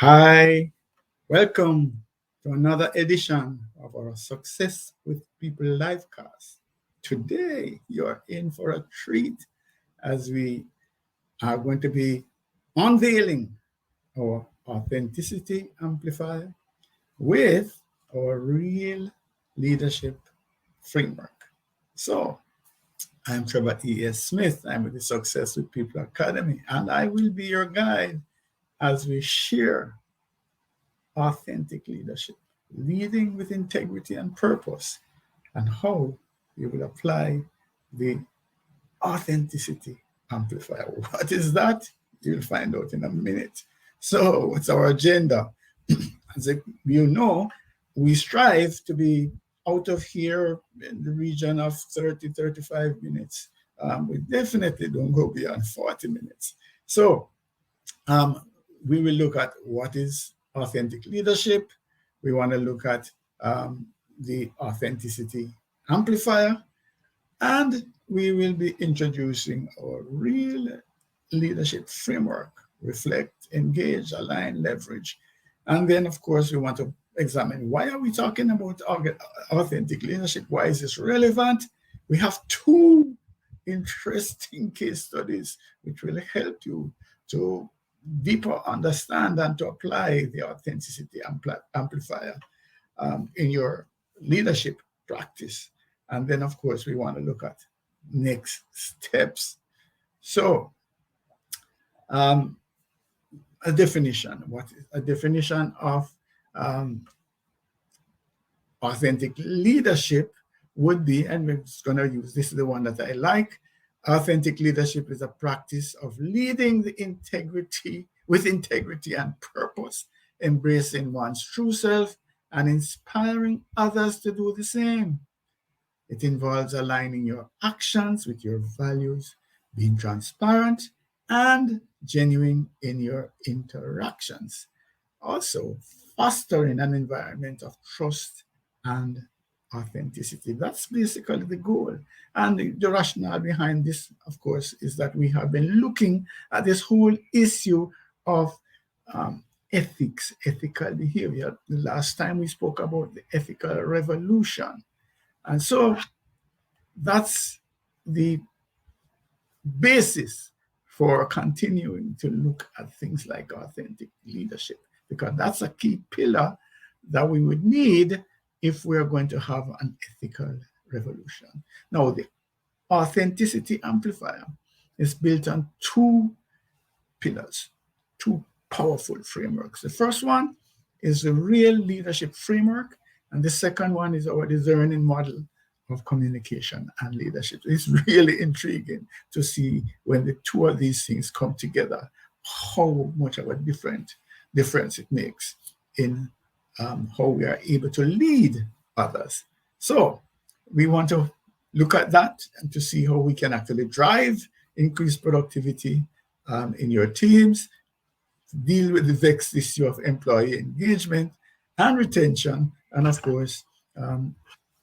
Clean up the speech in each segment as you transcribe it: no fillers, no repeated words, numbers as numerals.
Hi, welcome to another edition of our Success with People livecast. Today, you're in for a treat as we are going to be unveiling our authenticity amplifier with our real leadership framework. So, I'm Trevor E.S. Smith. I'm with the Success with People Academy, and I will be your guide as we share authentic leadership, leading with integrity and purpose, and how you will apply the authenticity amplifier. What is that? You'll find out in a minute. So, what's our agenda? As you know, we strive to be out of here in the region of 30, 35 minutes. We definitely don't go beyond 40 minutes. So, um, we will look at what is authentic leadership. We want to look at the authenticity amplifier, and we will be introducing our real leadership framework: reflect, engage, align, leverage. And then, of course, we want to examine why are we talking about authentic leadership? Why is this relevant? We have two interesting case studies which will help you to deeper understand and to apply the authenticity amplifier in your leadership practice. And then, of course, we want to look at next steps. So, um, a definition. What is a definition of um, authentic leadership would be, and we're just going to use this is the one that I like. Authentic leadership is a practice of leading with integrity and purpose, embracing one's true self and inspiring others to do the same. It involves aligning your actions with your values, being transparent and genuine in your interactions. Also, fostering an environment of trust and authenticity. That's basically the goal. And the rationale behind this, of course, is that we have been looking at this whole issue of ethics, ethical behavior. The last time we spoke about the ethical revolution. And so that's the basis for continuing to look at things like authentic leadership, because that's a key pillar that we would need if we're going to have an ethical revolution. Now, the authenticity amplifier is built on two pillars, two powerful frameworks. The first one is the real leadership framework, and the second one is our discerning model of communication and leadership. It's really intriguing to see when the two of these things come together, how much of a difference it makes in how we are able to lead others. So we want to look at that and to see how we can actually drive increased productivity in your teams, deal with the vexed issue of employee engagement and retention, and of course,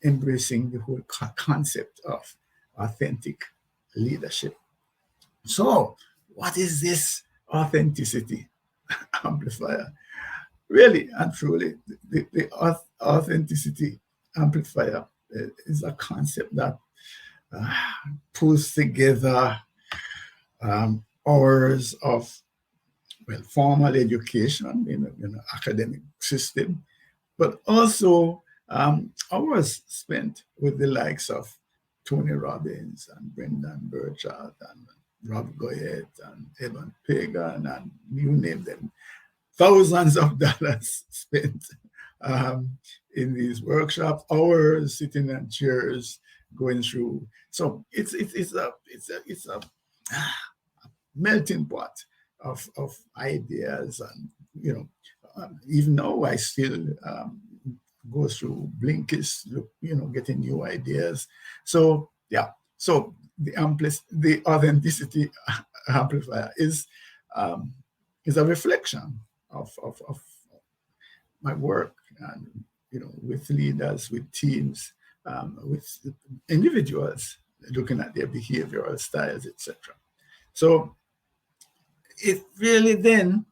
embracing the whole concept of authentic leadership. So, what is this authenticity amplifier? Really and truly, the authenticity amplifier is a concept that pulls together hours of formal education in an academic system, but also hours spent with the likes of Tony Robbins and Brendan Burchard and Rob Goyette and Evan Pagan and you name them. Thousands of dollars spent in these workshops, hours sitting on chairs going through. So it's a melting pot of ideas, and even now I still go through Blinkist, getting new ideas. So yeah, so the authenticity amplifier is a reflection of my work, and with leaders, with teams, with individuals, looking at their behavioral styles, etc. So it really then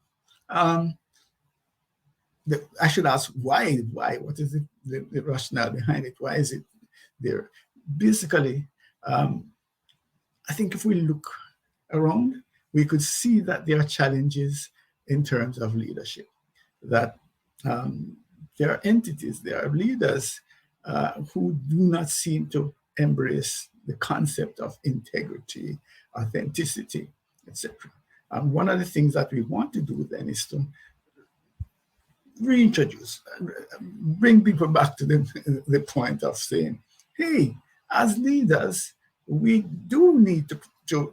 I should ask why? Why? What is the rationale behind it? Why is it there? Basically, um, I think if we look around, we could see that there are challenges in terms of leadership, that um, there are entities, there are leaders who do not seem to embrace the concept of integrity, authenticity, etc. And one of the things that we want to do then is to reintroduce, bring people back to the point of saying, hey, as leaders, we do need to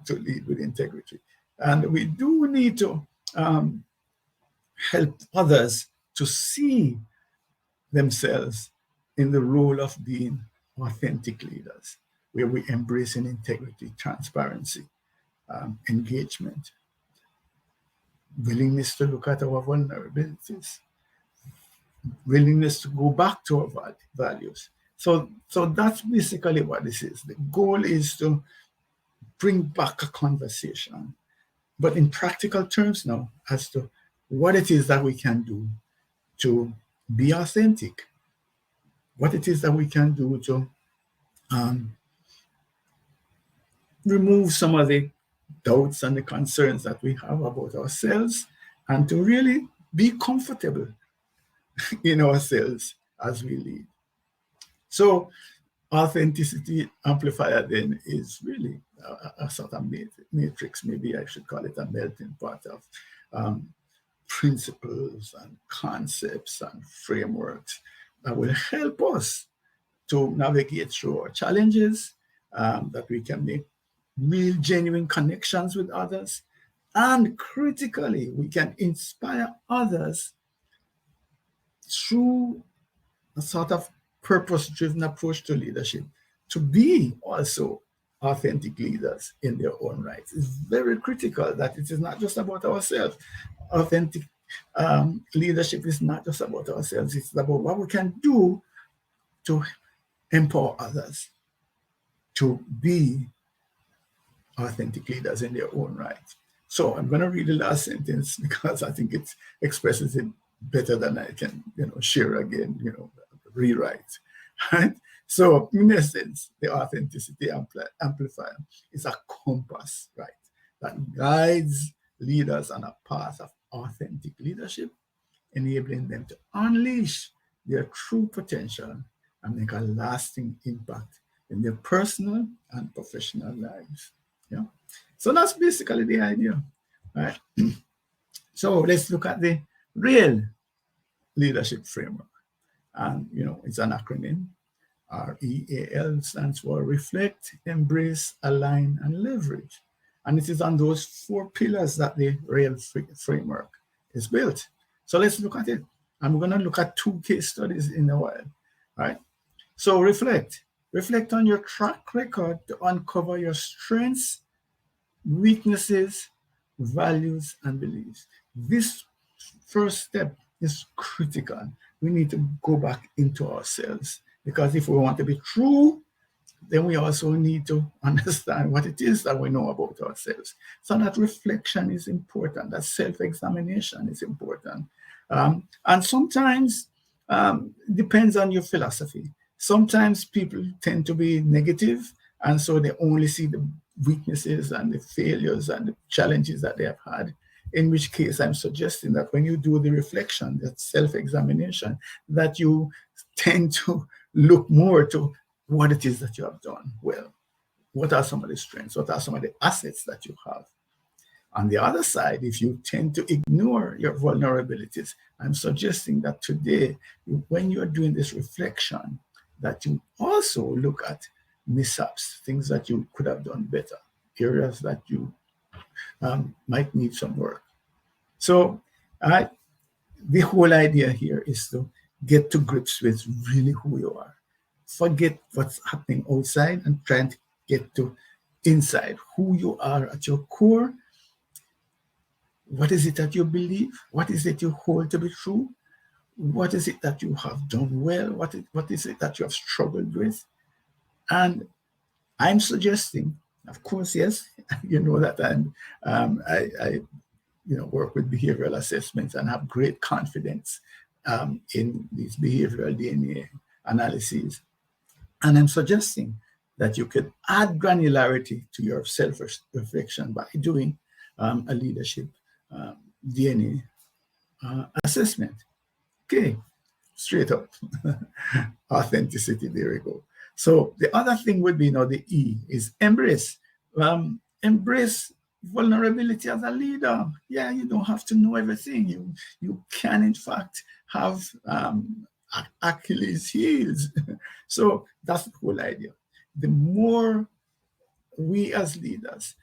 lead with integrity. And we do need to um, help others to see themselves in the role of being authentic leaders, where we embrace in integrity, transparency, engagement, willingness to look at our vulnerabilities, willingness to go back to our values. So that's basically what this is. The goal is to bring back a conversation, but in practical terms now, as to what it is that we can do to be authentic, what it is that we can do to um, remove some of the doubts and the concerns that we have about ourselves, and to really be comfortable in ourselves as we lead. So authenticity amplifier then is really a sort of matrix, maybe I should call it a melting pot of um, principles and concepts and frameworks that will help us to navigate through our challenges, that we can make real, genuine connections with others. And critically, we can inspire others through a sort of purpose-driven approach to leadership to be also authentic leaders in their own rights. It's very critical that it is not just about ourselves. Authentic leadership is not just about ourselves. It's about what we can do to empower others to be authentic leaders in their own right. So I'm going to read the last sentence because I think it expresses it better than I can, share again, rewrite. Right? So in essence, the authenticity amplifier is a compass, right, that guides leaders on a path of authentic leadership, enabling them to unleash their true potential and make a lasting impact in their personal and professional lives. Yeah. So that's basically the idea. Right. So let's look at the real leadership framework. And it's an acronym. REAL stands for reflect, embrace, align, and leverage. And it is on those 4 pillars that the real framework is built. So let's look at it. I'm going to look at 2 case studies in a while. Right. So reflect. Reflect on your track record to uncover your strengths, weaknesses, values, and beliefs. This first step is critical. We need to go back into ourselves, because if we want to be true, then we also need to understand what it is that we know about ourselves. So that reflection is important, that self-examination is important. And sometimes depends on your philosophy. Sometimes people tend to be negative, and so they only see the weaknesses and the failures and the challenges that they have had. In which case, I'm suggesting that when you do the reflection, that self-examination, that you tend to look more to what it is that you have done well. What are some of the strengths? What are some of the assets that you have? On the other side, if you tend to ignore your vulnerabilities, I'm suggesting that today, when you're doing this reflection, that you also look at mishaps, things that you could have done better, areas that you might need some work. So the whole idea here is to get to grips with really who you are. Forget what's happening outside and try and get to inside, who you are at your core. What is it that you believe? What is it you hold to be true? What is it that you have done well? What is it that you have struggled with? And I'm suggesting, of course, yes, you know that I work with behavioral assessments and have great confidence in these behavioral DNA analyses. And I'm suggesting that you could add granularity to your self-reflection by doing a leadership DNA assessment. Okay, straight up. Authenticity, there we go. So the other thing would be, the E is embrace. Embrace vulnerability as a leader. Yeah, you don't have to know everything. You can, in fact, have Achilles heels. So that's the whole idea. The more we as leaders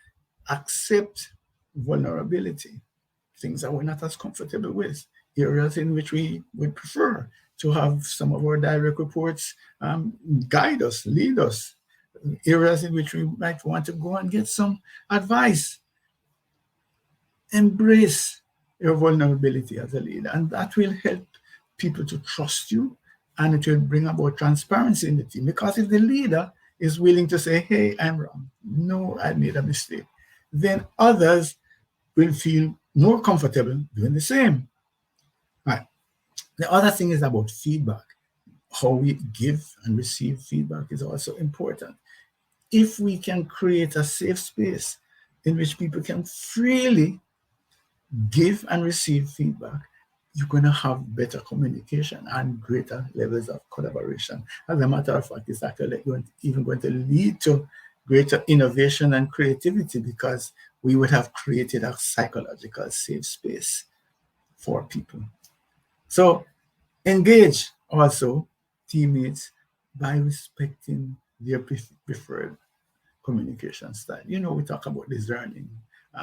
accept vulnerability, things that we're not as comfortable with, areas in which we would prefer to have some of our direct reports guide us, lead us, areas in which we might want to go and get some advice. Embrace your vulnerability as a leader, and that will help people to trust you, and it will bring about transparency in the team. Because if the leader is willing to say, hey, I'm wrong, no, I made a mistake, then others will feel more comfortable doing the same. Right. The other thing is about feedback. How we give and receive feedback is also important. If we can create a safe space in which people can freely give and receive feedback, you're going to have better communication and greater levels of collaboration. As a matter of fact, it's actually even going to lead to greater innovation and creativity, because we would have created a psychological safe space for people. So engage also teammates by respecting their preferred communication style. We talk about discerning,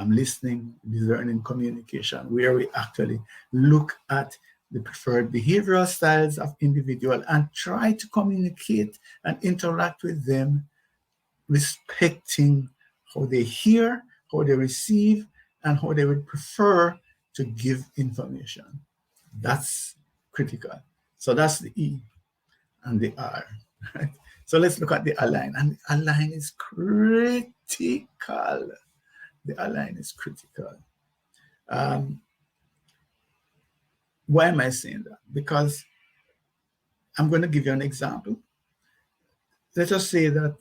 listening, discerning communication, where we actually look at the preferred behavioral styles of individual and try to communicate and interact with them, respecting how they hear, how they receive, and how they would prefer to give information. That's critical. So that's the E and the R. Right? So let's look at the align. And the align is critical. The align is critical. Why am I saying that? Because I'm going to give you an example. Let us say that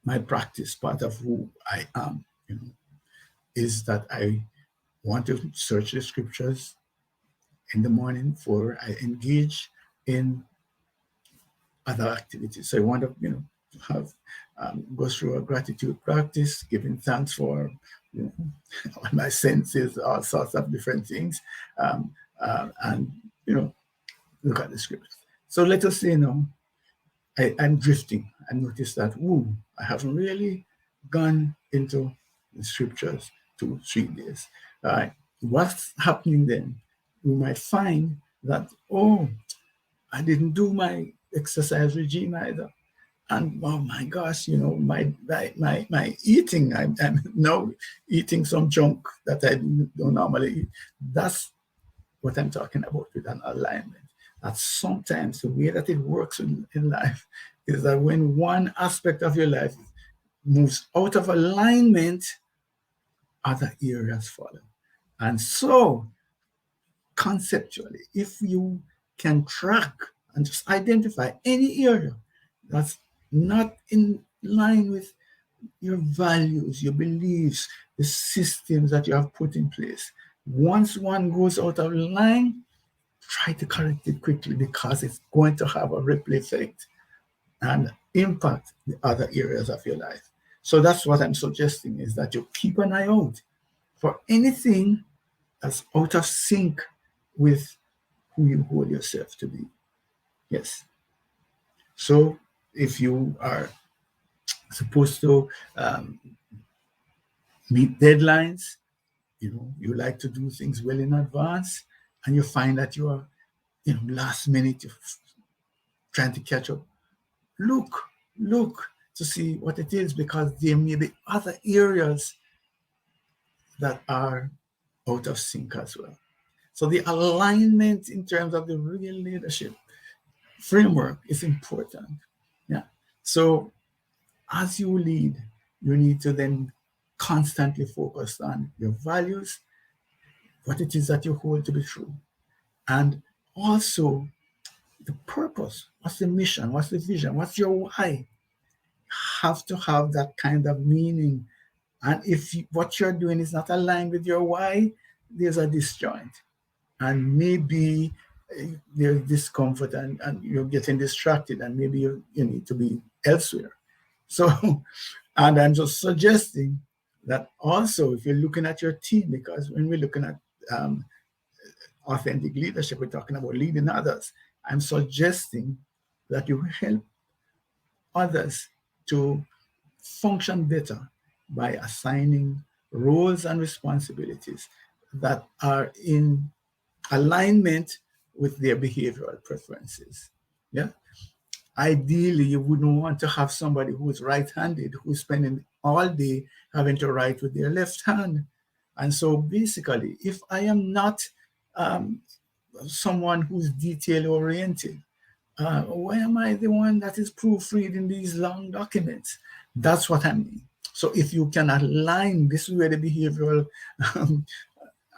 my practice, part of who I am, is that I want to search the scriptures in the morning before I engage in other activities. So I want to, have go through a gratitude practice, giving thanks for my senses, all sorts of different things, and look at the scriptures. So let us say now I'm drifting. I notice that I haven't really gone into the scriptures 2-3 days. What's happening then? We might find that I didn't do my exercise regime either. And oh my gosh, my eating, I'm now eating some junk that I don't normally eat. That's what I'm talking about with an alignment. That sometimes the way that it works in life is that when one aspect of your life moves out of alignment, other areas follow. And so conceptually, if you can track and just identify any area that's not in line with your values, your beliefs, the systems that you have put in place, once one goes out of line, try to correct it quickly, because it's going to have a ripple effect and impact the other areas of your life. So that's what I'm suggesting, is that you keep an eye out for anything that's out of sync with who you hold yourself to be. Yes. So if you are supposed to meet deadlines, you like to do things well in advance, and you find that you are, last minute, you're trying to catch up. Look to see what it is, because there may be other areas that are out of sync as well. So the alignment in terms of the real leadership framework is important. Yeah. So as you lead, you need to then constantly focus on your values, what it is that you hold to be true, And also the purpose. What's the mission? What's the vision? What's your why? Have to have that kind of meaning. And if what you're doing is not aligned with your why, there's a disjoint. And maybe there's discomfort, and you're getting distracted, and maybe you need to be elsewhere. So, and I'm just suggesting that also if you're looking at your team, because when we're looking at authentic leadership, we're talking about leading others. I'm suggesting that you help others to function better by assigning roles and responsibilities that are in alignment with their behavioral preferences. Yeah. Ideally, you wouldn't want to have somebody who's right-handed, who's spending all day having to write with their left hand. And so basically, if I am not someone who's detail-oriented, why am I the one that is proofreading these long documents? That's what I mean. So if you can align, this is where the behavioral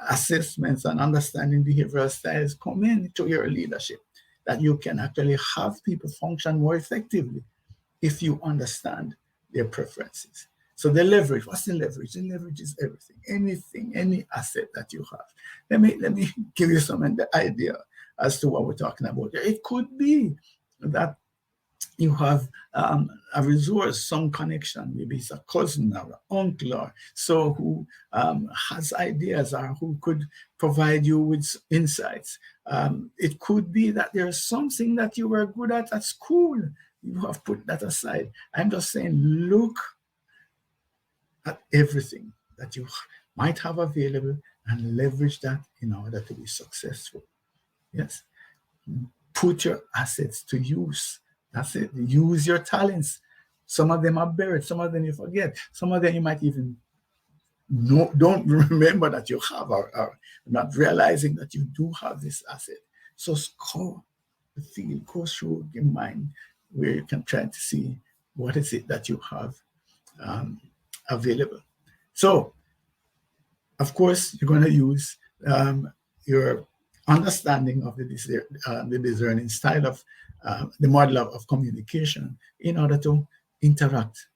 assessments and understanding behavioral styles come into your leadership, that you can actually have people function more effectively if you understand their preferences. So the leverage, what's the leverage? The leverage is everything, anything, any asset that you have. Let me give you some idea as to what we're talking about. It could be that you have a resource, some connection, maybe it's a cousin or an uncle or so who has ideas or who could provide you with insights. It could be that there's something that you were good at school. You have put that aside. I'm just saying, look at everything that you might have available and leverage that in order to be successful. Yes. Put your assets to use. That's it. Use your talents. Some of them are buried. Some of them you forget. Some of them you might even don't remember that you have, or not realizing that you do have this asset. So score the field, go through your mind where you can try to see what is it that you have available. So, of course, you're going to use your understanding of the discerning style of the model of communication in order to interact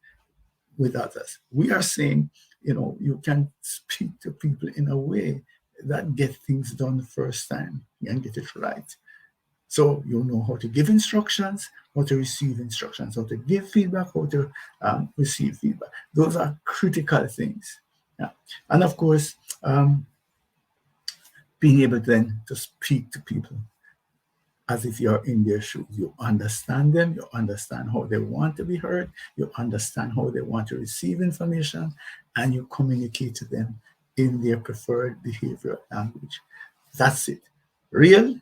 with others. We are saying, you can speak to people in a way that get things done the first time and get it right. So you know how to give instructions, how to receive instructions, how to give feedback, how to receive feedback. Those are critical things. Yeah. And of course, being able then to speak to people as if you're in their shoes. You understand them, you understand how they want to be heard, you understand how they want to receive information, and you communicate to them in their preferred behavioral language. That's it. Real,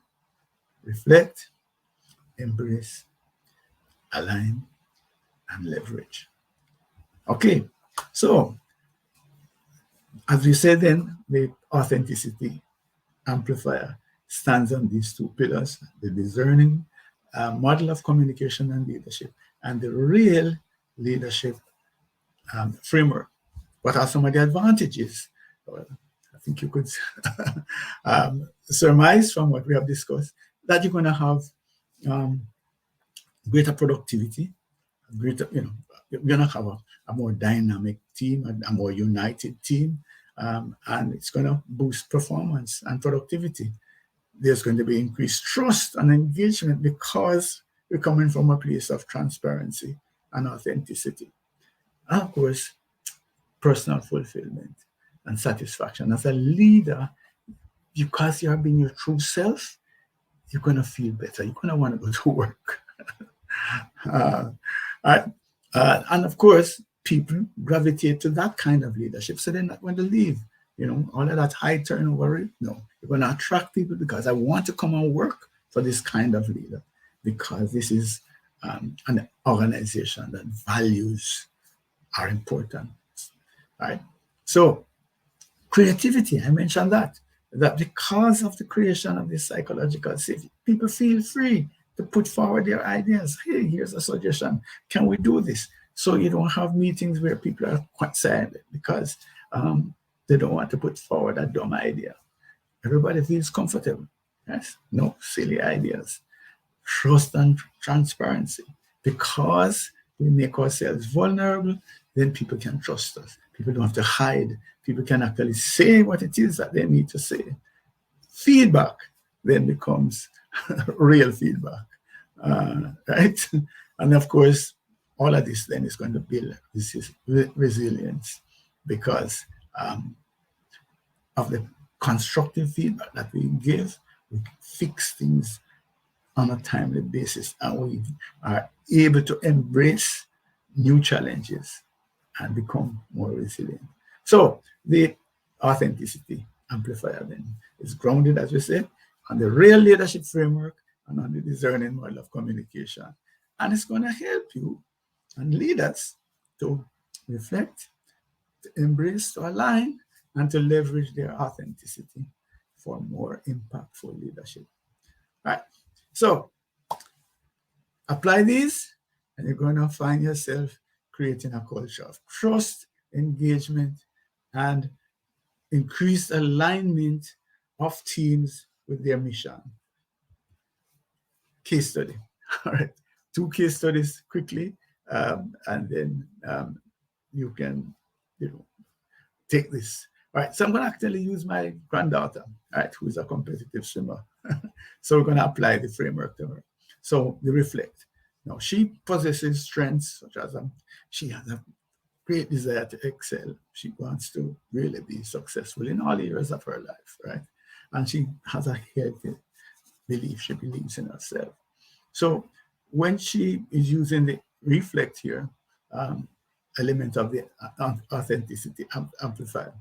reflect, embrace, align, and leverage. Okay, so as we said then, the authenticity amplifier stands on these two pillars: the discerning model of communication and leadership, and the real leadership framework. What are some of the advantages? Well, I think you could surmise from what we have discussed that you're going to have greater productivity, greater, you're going to have a more dynamic team, a more united team, and it's going to boost performance and productivity. There's going to be increased trust and engagement because we're coming from a place of transparency and authenticity. And of course, personal fulfillment and satisfaction. As a leader, because you're being your true self, you're going to feel better. You're going to want to go to work. And of course, people gravitate to that kind of leadership, so they're not going to leave. All of that high turnover rate. No, you're going to attract people because I want to come and work for this kind of leader, because this is an organization that values are important. Right? So creativity, I mentioned that because of the creation of this psychological safety, people feel free to put forward their ideas. Hey, here's a suggestion. Can we do this? So you don't have meetings where people are quite silent because they don't want to put forward a dumb idea. Everybody feels comfortable. Yes, no silly ideas. Trust and transparency. Because we make ourselves vulnerable, then people can trust us. People don't have to hide. People can actually say what it is that they need to say. Feedback then becomes real feedback, right? And of course, all of this then is going to build resilience because of the constructive feedback that we give. We fix things on a timely basis, and we are able to embrace new challenges and become more resilient. So the authenticity amplifier then is grounded, as we said, on the real leadership framework and on the discerning model of communication. And it's going to help you and lead us to reflect, to embrace, to align, and to leverage their authenticity for more impactful leadership. All right. So apply these, and you're going to find yourself creating a culture of trust, engagement, and increased alignment of teams with their mission. Case study. All right. 2 case studies quickly, and then you can, take this. All right. So I'm going to actually use my granddaughter, all right, who is a competitive swimmer. So we're going to apply the framework to her. So the reflect. Now, she possesses strengths such as she has a great desire to excel. She wants to really be successful in all areas of her life, right? And she has a healthy belief. She believes in herself. So when she is using the reflect here, element of the authenticity amplifier,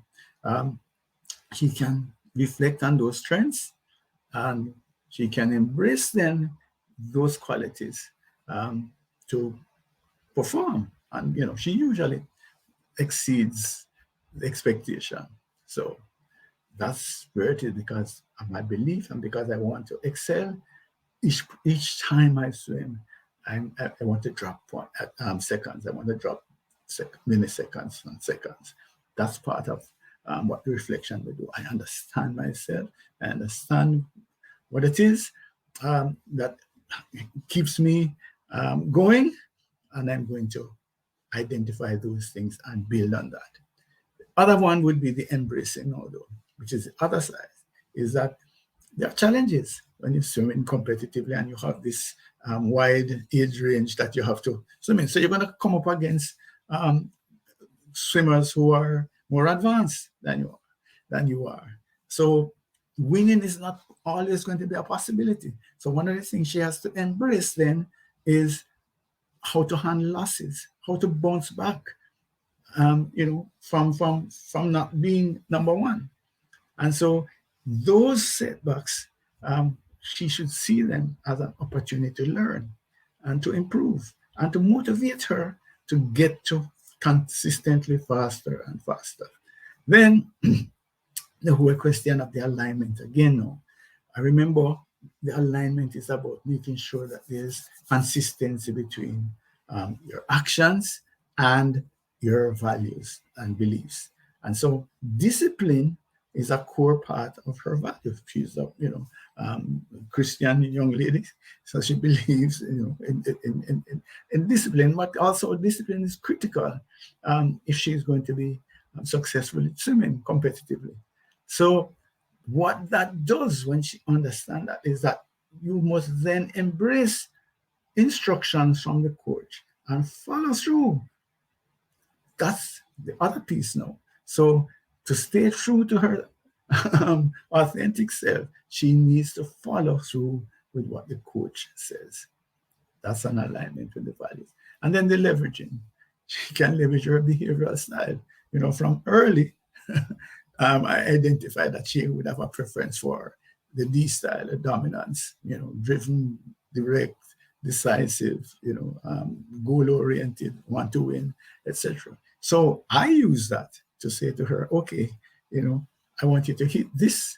she can reflect on those strengths and she can embrace then those qualities to perform. And she usually exceeds the expectation. So that's where it is, because of my belief and because I want to excel. Each time I swim, I want to drop seconds. I want to drop milliseconds and seconds. That's part of what the reflection will do. I understand myself. I understand what it is that keeps me going, and I'm going to identify those things and build on that. The other one would be the embracing now, though, which is the other side, is that there are challenges when you're swimming competitively and you have this wide age range that you have to swim in. So you're going to come up against swimmers who are more advanced than you are. So winning is not always going to be a possibility. So one of the things she has to embrace then is how to handle losses, how to bounce back, from not being number one. And so those setbacks, she should see them as an opportunity to learn and to improve and to motivate her to get to consistently faster and faster. Then the whole question of the alignment again. Now, I remember the alignment is about making sure that there's consistency between your actions and your values and beliefs. And so discipline is a core part of her values. She's a Christian young lady, so she believes in discipline. But also discipline is critical if she's going to be successful in swimming competitively. So what that does when she understands that is that you must then embrace instructions from the coach and follow through. That's the other piece now. So to stay true to her authentic self, she needs to follow through with what the coach says. That's an alignment with the values. And then the leveraging. She can leverage her behavioral style. From early, I identified that she would have a preference for the D style, a dominance, driven, direct, decisive, goal-oriented, want to win, etc. So I use that to say to her, okay, I want you to hit this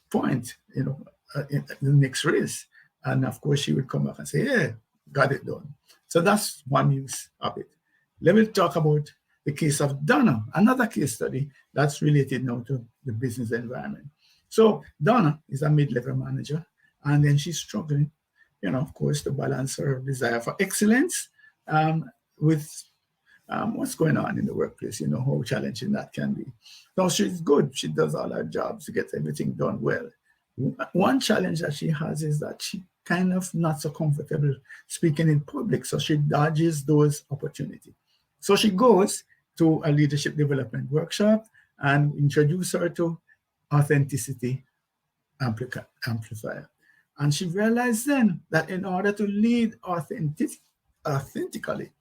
point, in the next race. And of course, she would come back and say, yeah, got it done. So that's one use of it. Let me talk about the case of Donna, another case study that's related now to the business environment. So Donna is a mid-level manager, and then she's struggling, of course, to balance her desire for excellence with what's going on in the workplace, how challenging that can be. No, she's good. She does all her jobs to get everything done well. One challenge that she has is that she kind of not so comfortable speaking in public, so she dodges those opportunities. So she goes to a leadership development workshop and introduce her to authenticity amplifier. And she realized then that in order to lead authentically,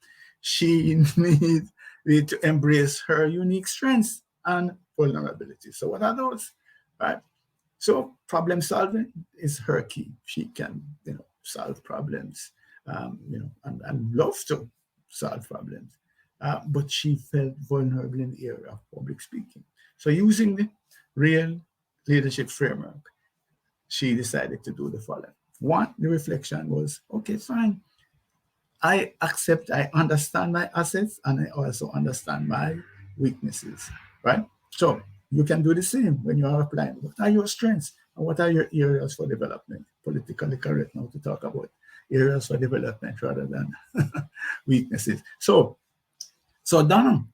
she need to embrace her unique strengths and vulnerabilities. So what are those? Right? So problem solving is her key. She can, solve problems, and love to solve problems. But she felt vulnerable in the area of public speaking. So using the real leadership framework, she decided to do the following. One, the reflection was, okay, fine. I understand my assets, and I also understand my weaknesses, right? So you can do the same when you are applying. What are your strengths and what are your areas for development? Politically correct now to talk about areas for development rather than weaknesses. So Donna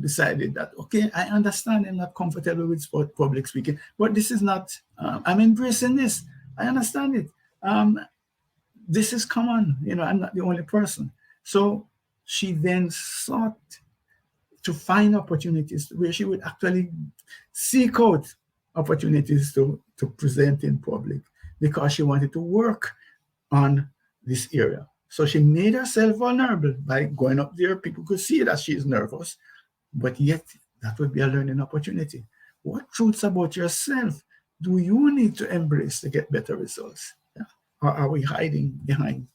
decided that, okay, I understand I'm not comfortable with public speaking, but this is not, I'm embracing this. I understand it. This is common, I'm not the only person. So she then sought to find opportunities where she would actually seek out opportunities to present in public because she wanted to work on this area. So she made herself vulnerable by going up there. People could see that she is nervous, but yet that would be a learning opportunity. What truths about yourself do you need to embrace to get better results? Yeah. Or are we hiding behind,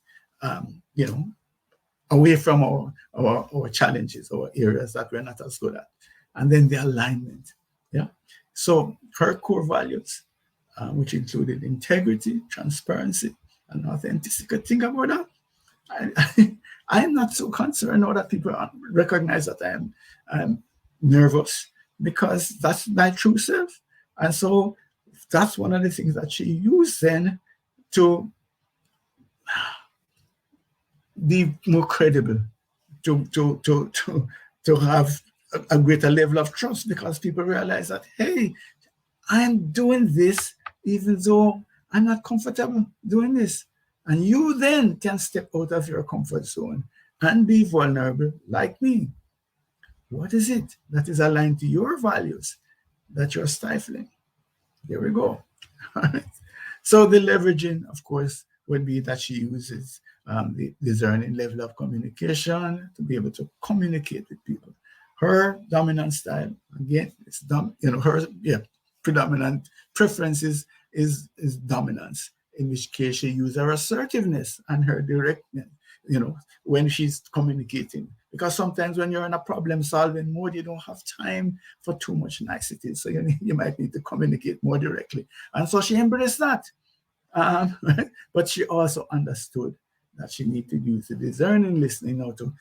away from our challenges or areas that we're not as good at? And then the alignment. Yeah. So her core values, which included integrity, transparency, and authenticity. Think about that. I'm not so concerned now that people recognize that I'm nervous because that's my true self. And so that's one of the things that she used then to be more credible, to have a greater level of trust because people realize that, hey, I'm doing this even though I'm not comfortable doing this. And you then can step out of your comfort zone and be vulnerable like me. What is it that is aligned to your values that you're stifling? There we go. All right. So the leveraging, of course, would be that she uses the discerning level of communication to be able to communicate with people. Her dominant style, again, it's her predominant preferences is dominance, in which case she uses her assertiveness and her directness, when she's communicating. Because sometimes when you're in a problem-solving mode, you don't have time for too much niceties. So you might need to communicate more directly. And so she embraced that. But she also understood that she needed to use the discerning listening now to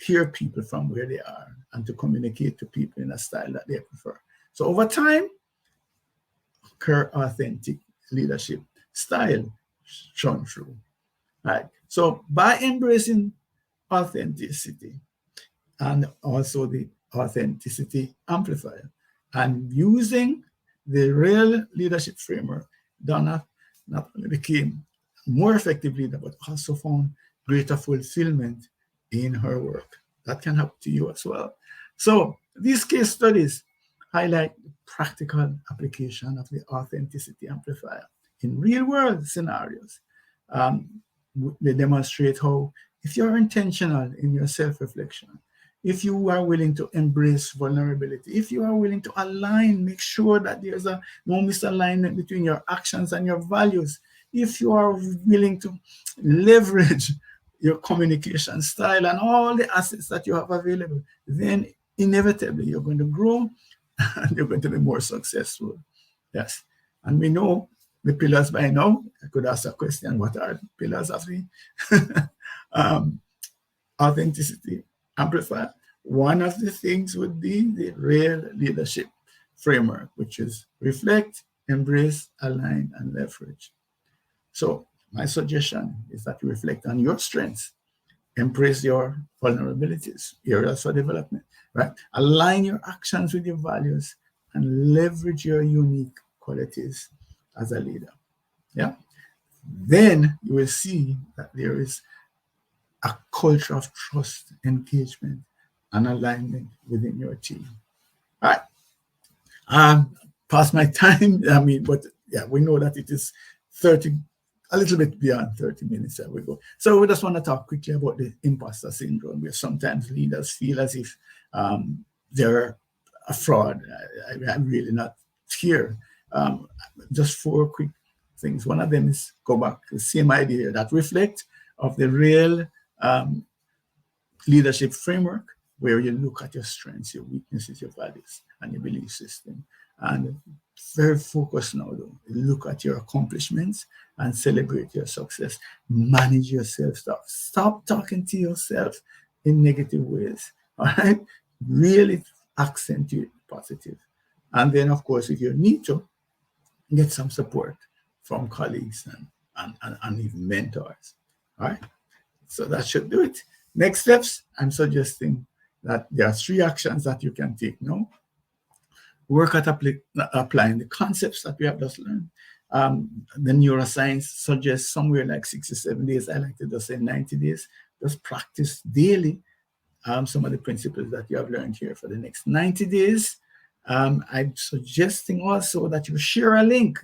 hear people from where they are and to communicate to people in a style that they prefer. So over time, her authentic leadership style shone through. Right. So by embracing authenticity and also the authenticity amplifier and using the real leadership framework, Donna not only became more effective leader, but also found greater fulfillment in her work. That can happen to you as well. So these case studies highlight the practical application of the authenticity amplifier in real world scenarios. They demonstrate how if you're intentional in your self-reflection, if you are willing to embrace vulnerability, if you are willing to align, make sure that there's no misalignment between your actions and your values, if you are willing to leverage your communication style and all the assets that you have available, then inevitably you're going to grow and you're going to be more successful. Yes. And we know the pillars by now. I could ask a question, what are the pillars of the authenticity amplifier? One of the things would be the real leadership framework, which is reflect, embrace, align, and leverage. So my suggestion is that you reflect on your strengths, embrace your vulnerabilities, areas for development, right? Align your actions with your values and leverage your unique qualities as a leader. Yeah. Then you will see that there is a culture of trust, engagement, and alignment within your team. All right. Past my time. I mean, but yeah, we know that it is 30, a little bit beyond 30 minutes that we go. So we just want to talk quickly about the imposter syndrome, where sometimes leaders feel as if they're a fraud. I'm really not here. Um, just four quick things. One of them is go back to the same idea that reflect of the real leadership framework, where you look at your strengths, your weaknesses, your values, and your belief system. And very focused now, though. Look at your accomplishments and celebrate your success. Manage your self-talk. Stop talking to yourself in negative ways. All right? Really accentuate positive. And then, of course, if you need to, get some support from colleagues and even mentors. All right? So that should do it. Next steps, I'm suggesting that there are three actions that you can take now. Work at applying the concepts that we have just learned. The neuroscience suggests somewhere like 67 days. I like to just say 90 days. Just practice daily some of the principles that you have learned here for the next 90 days. I'm suggesting also that you share a link.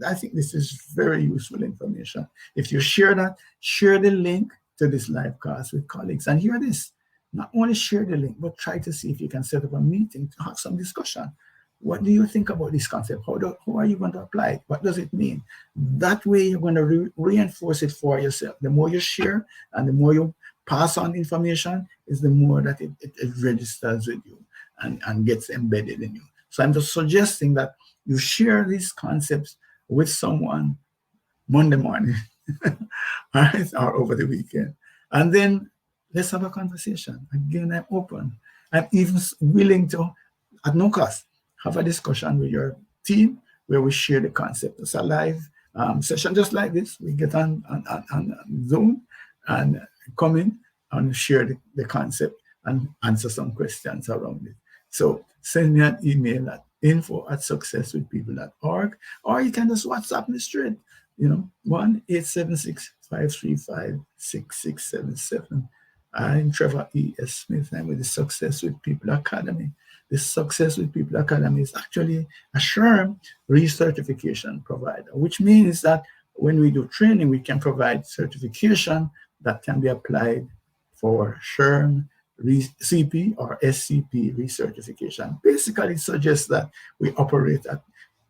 I think this is very useful information. If you share that, share the link to this live class with colleagues. And hear this, not only share the link, but try to see if you can set up a meeting to have some discussion. What do you think about this concept? How are you going to apply it? What does it mean? That way, you're going to reinforce it for yourself. The more you share and the more you pass on information, is the more that it registers with you and gets embedded in you. So I'm just suggesting that you share these concepts with someone Monday morning, all right, or over the weekend. And then let's have a conversation. Again, I'm open. I'm even willing to, at no cost, have a discussion with your team where we share the concept. It's a live session just like this. We get on Zoom and come in and share the concept and answer some questions around it. So send me an email at info@successwithpeople.org, or you can just WhatsApp me straight, 1-876-535-6677. I'm Trevor E.S. Smith. I'm with the Success with People Academy. The Success with People Academy is actually a SHRM recertification provider, which means that when we do training, we can provide certification that can be applied for SHRM, CP, or SCP recertification. Basically, it suggests that we operate at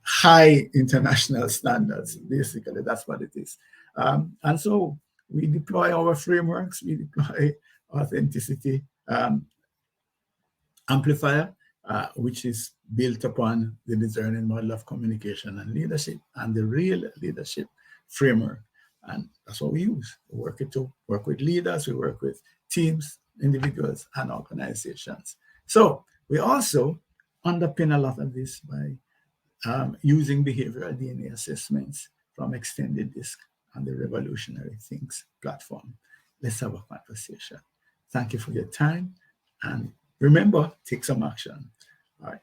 high international standards. Basically, that's what it is. And so we deploy our frameworks, we deploy authenticity amplifier, which is built upon the discerning model of communication and leadership and the real leadership framework. And that's what we use. We work with leaders, we work with teams, individuals, and organizations. So we also underpin a lot of this by using behavioral DNA assessments from Extended Disc and the Revolutionary Things platform. Let's have a conversation. Thank you for your time. And remember, take some action. All right.